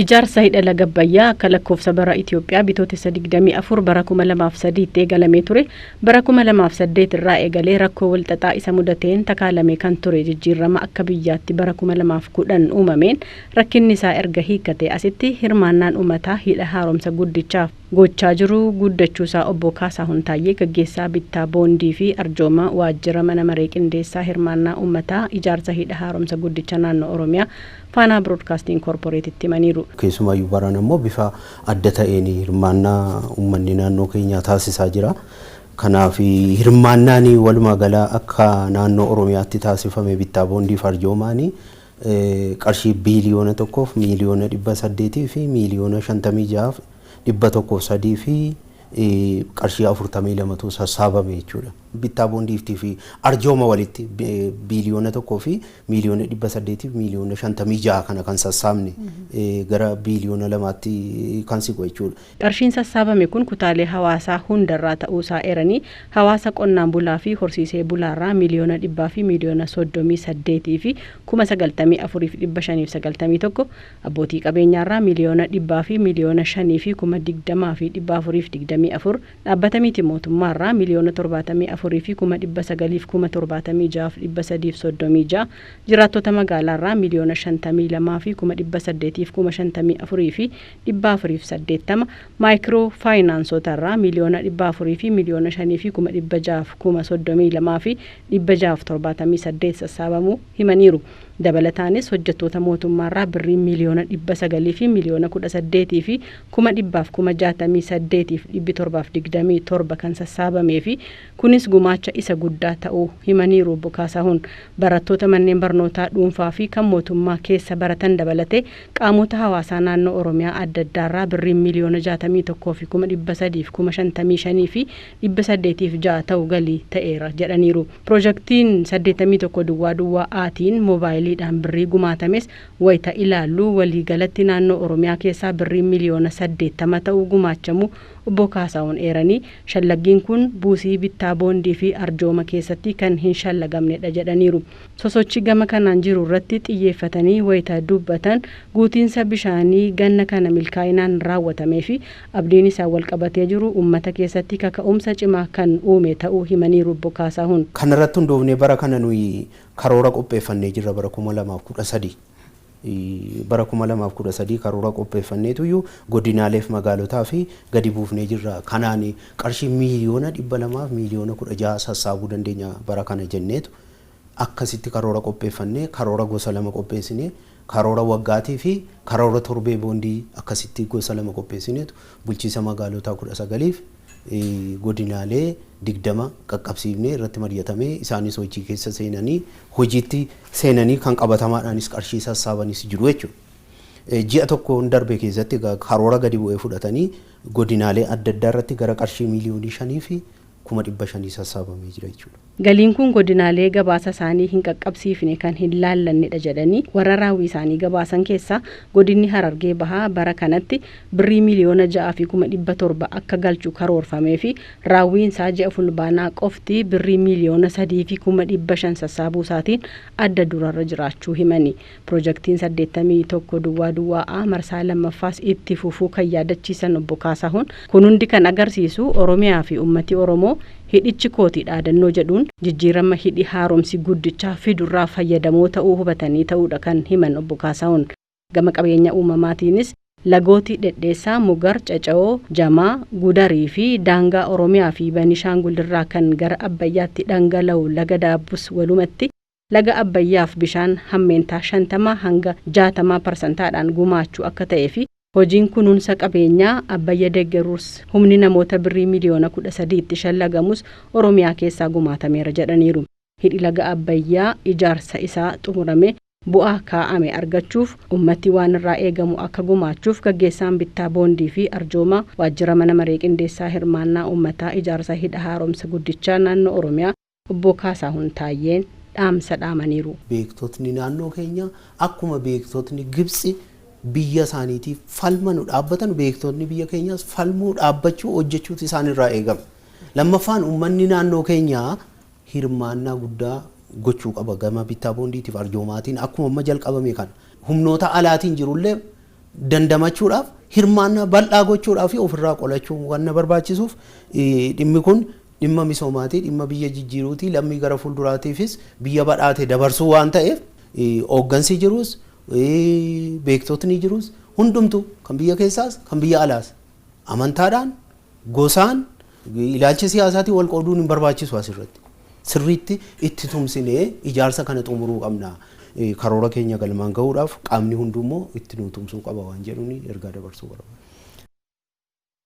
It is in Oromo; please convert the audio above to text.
Ijaarsa hidha laga Abbayyaa akka lakkoofsa bara Itoophiyaa bitootessa 24 bara 2003 eegalamee ture. Bara 2008 irraa eegalee rakkoo walxaxaa isa mudateen takaalamee kan ture jijjiirama akka biyyaatti bara 2010 uumameen rakkinni isaa erga hiikkatee asitti hirmaannaan uummataa hidha haaromsa guddichaaf gochaa jiru guddachuu isaa obbo Kaasaahun Taayyee gaggeessaa bittaa boondii fi arjooma waajjira mana maree qindeessaa hirmaannaa uummataa ijaarsa hidha haaromsa guddicha naannoo Oromiyaa Faanaa Broadcasting Corporate itti himaniiru. Keessumayyuu baran ammoo bifa adda ta'een hirmaannaa uummanni naannoo keenyaa taasisaa jira. Kanaaf hirmaannaan walumaa galaa akka naannoo Oromiyaatti taasifame bittaa boondii fi arjoomaanii qarshii biiliyoona 1 miiliyoona 800 fi miiliyoona 56 103 fi qarshii 42 sassaabame jechuudha. Bittaa boondiiftii fi arjooma walitti biiliyoona 1 fi miiliyoona 800 fi miiliyoona 56 kana kan sassaabne gara biiliyoona 2tti kan siqu jechuudha. Qarshiin sassaabame kun kutaalee hawaasaa hundarraa ta'uusaa eeranii hawaasa qonnaan bulaa fi horsiisee bulaarraa miiliyoona 100 fi miiliyoona 38 fi 94,591 abbootii qabeenyaarraa miiliyoona 100 fi miiliyoona 5 fi 20,424 dhaabbata miti mootummaarraa miiliyoona 74 fi 976,336 jiraattota magaalaarraa miiliyoona 52 fi 854 fi 480 maayikiroo faayinaansotarraa miiliyoona 400 fi miiliyoona 5 fi 632 fi 678 sassaabamuu himaniiru. Dabalataanis hojjettoota mootummaarraa birrii miiliyoona 900 fi miiliyoona 18 fi 1,168 fi 727 kan sassaabamee fi kunis gumaacha isa guddaa ta'uu himaniiru. Obbo Kaasaahun barattoota manneen barnootaa dhuunfaa fi kan mootummaa keessa baratan dabalatee qaamota hawaasaa naannoo Oromiyaa adda addaarraa birrii miiliyoona 61 fi 355 fi 806 ta'uu galii ta'eera jedhaniiru. Piroojeektiin 81 duwwaa duwwaa aatiin moobaayilii birrii gumaatames wayita ilaallu waliigalatti naannoo Oromiyaa keessaa birrii miiliyoona 80 ta'uu gumaachamu obbo Kaasaahun eeranii shallaggiin kun buusii bittaa boondii fi arjooma keessatti kan hin shallagamnedha jedhaniiru. Sosochii gama kanaan jiru irratti xiyyeeffatanii wayita dubbatan guutiinsa bishaanii ganna kana milkaa'inaan raawwatamee fi abdiin isaa wal qabatee jiru uummata keessatti kaka'umsa cimaa kan uume ta'uu himaniiru. Obbo Kaasaahun kanarratti hundoofnee bara kana nuyi karoora qopheeffannee jirra bara 2013 bara 2013 karoora qopheeffanneetu godinaalee fi magaalotaa fi gadi buufnee jirra. Kanaan qarshii miiliyoona 200 fi miiliyoona 16 sassaabuu dandeenya bara kana jenneetu akkasitti karoora qopheeffannee karoora gosa lama qopheessinee karoora waggaatii fi karoora torbee boondii akkasitti gosa lama qopheessineetu bulchiisa magaalotaa 19 fi godinaalee 20 qaqqabsiifnee irratti mari'atamee isaanis hojii keessa seenanii hojiitti seenanii kan qabatamaadhaanis qarshii sassaabanis jiru jechuudha. Ji'a tokko darbe keessatti karoora gadi bu'ee fudhatanii godinaalee adda addaa irratti gara qarshii miiliyoonii 5 fi 500 sassaabamee jira jechuudha. Galiin kun godinaalee gabaasa isaanii hin qaqqabsiifne kan hin laallannedha jedhanii warra raawwii isaanii gabaasan keessaa godinni Harargee Bahaa bara kanatti birrii miiliyoona 6 fi 700 akka galchu karoorfamee fi raawwiin isaa ji'a fulbaanaa qofti birrii miiliyoona 3 fi 500 sassaabuu isaatiin adda durarra jiraachuu himani. Piroojeektiin 81 duwwaa duwwaa marsaa lammaffaas itti fufuu kan yaadachiisan obbo Kaasaahun kun hundi kan agarsiisu Oromiyaa fi uummati Oromoo hidhichi kootii dhaadannoo jedhuun jijjiirama hidhi haaromsi guddichaa fidurraa fayyadamoo ta'uu hubatanii ta'uudha kan himan obbo Kaasaahun. Gama qabeenya uumamaatiinis lagooti dhedheessaa Mugar, Caca'oo, Jamaa, Gudarii fi daangaa Oromiyaa fi Benishaangul irraa kan gara Abbayyaatti dhangala'u laga Daabbus walumatti laga Abbayyaaf bishaan hammeentaa 50 hanga 60% gumaachuu akka ta'ee fi hojiin kunuunsa qabeenyaa Abbayya deeggaruus humni namoota birrii miiliyoona 13 itti shallagamus Oromiyaa keessaa gumaatameera jedhaniiru. Hidhi laga Abbayyaa ijaarsa isaa xumurame bu'aa kaa'ame argachuuf ummati waan irraa eegamu akka gumaachuuf gaggeessaan bittaa boondii fi arjooma waajjira mana maree qindeessaa hirmaannaa uummataa ijaarsa hidha haaromsa guddichaa naannoo Oromiyaa obbo Kaasaahun Taayyeen dhaamsa dhaamaniiru. Beektotni naannoo keenya akkuma beektotni Gibxi biyya isaaniitiif falmanu dhaabbatan beektonni biyya keenyaas falmuu dhaabbachuu hojjechuutu isaan irraa eegama. Lammaffaan uummanni naannoo keenyaa hirmaannaa guddaa gochuu qaba gama bittaa boondiitiif arjoomaatiin akkuma amma jalqabame kan humnoota alaatiin jirullee dandamachuudhaaf hirmaannaa bal'aa gochuudhaaf ofirraa qolachuun waan barbaachisuuf dhimmi kun dhimma misoomaatii dhimma biyya jijjiiruutii lammii gara fuulduraatiifis biyya badhaate dabarsuu waan ta'eef hooggansi jirus beektotni jirus hundumtu kan biyya keessaas kan biyya alaas amantaadhaan gosaan ilaalcha siyaasaatiin wal qooduun hin barbaachisu asirratti sirriitti itti tumsinee ijaarsa kana xumuruu qabna. Karoora keenya galmaan gahuudhaaf qaamni hundummoo itti nu tumsuu qaba waan jedhuun ergaa dabarsuu barbaada.